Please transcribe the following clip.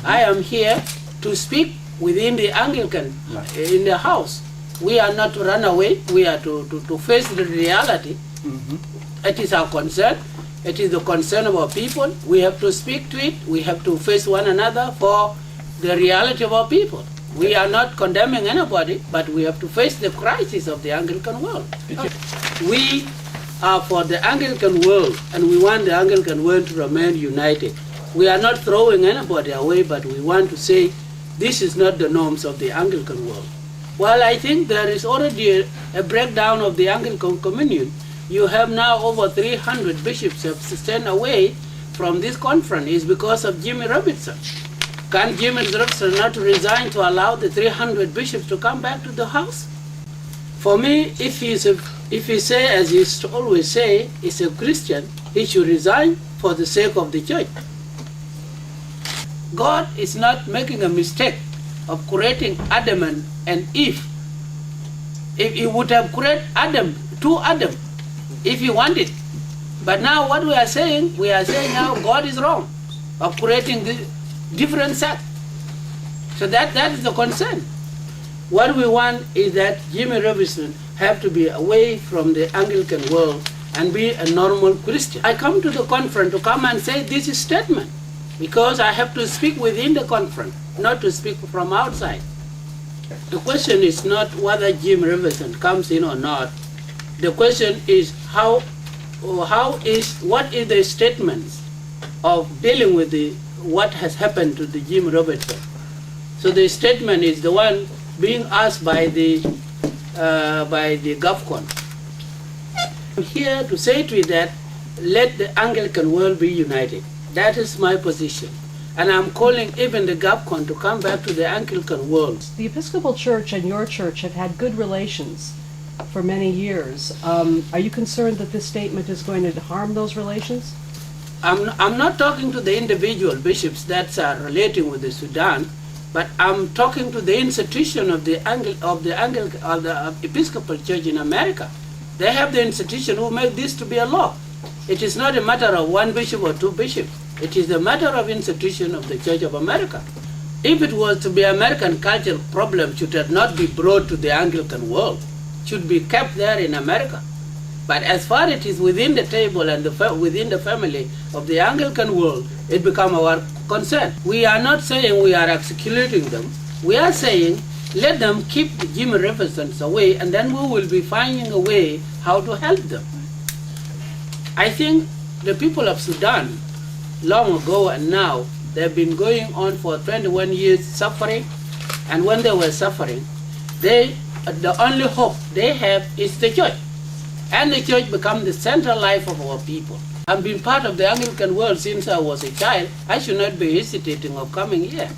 I am here to speak within the Anglican in the house. We are not to run away. We are to face the reality. It is our concern. It is the concern of our people. We have to speak to it. We have to face one another for the reality of our people. We are not condemning anybody, but we have to face the crisis of the Anglican world. We are for the Anglican world, and we want the Anglican world to remain united. We are not throwing anybody away, but we want to say this is not the norms of the Anglican world. Well, I think there is already a breakdown of the Anglican communion. You have now over 300 bishops have stayed away from this conference. It's because of Jimmy Robertson. Can Jimmy Robertson not resign to allow the 300 bishops to come back to the house? For me, if he say, as he always say, he's a Christian, he should resign for the sake of the church. God is not making a mistake of creating Adam and Eve. If he would have created two Adam, if he wanted. But now what we are saying now God is wrong of creating the different sex. So that is the concern. What we want is that Jimmy Robinson have to be away from the Anglican world and be a normal Christian. I come to the conference to come and say this is statement because I have to speak within the conference, not to speak from outside. The question is not whether Jim Robinson comes in or not. The question is what is the statements of dealing with what has happened to the Jim Robertson. So the statement is the one being asked by the GovCon. I'm here to say to you that let the Anglican world be united. That is my position. And I'm calling even the GovCon to come back to the Anglican world. The Episcopal Church and your church have had good relations for many years. Are you concerned that this statement is going to harm those relations? I'm not talking to the individual bishops that are relating with the Sudan, but I'm talking to the institution of the Episcopal Church in America. They have the institution who make this to be a law. It is not a matter of one bishop or two bishops. It is a matter of institution of the Church of America. If it was to be American cultural problem, should it not be brought to the Anglican world? Should be kept there in America. But as far as it is within the table and within the family of the Anglican world, it becomes our concern. We are not saying we are excluding them. We are saying let them keep the Jimmy Robertsons away, and then we will be finding a way how to help them. I think the people of Sudan, long ago and now, they've been going on for 21 years suffering, and when they were suffering, the only hope they have is the church. And the church become the central life of our people. I've been part of the Anglican world since I was a child. I should not be hesitating of coming here.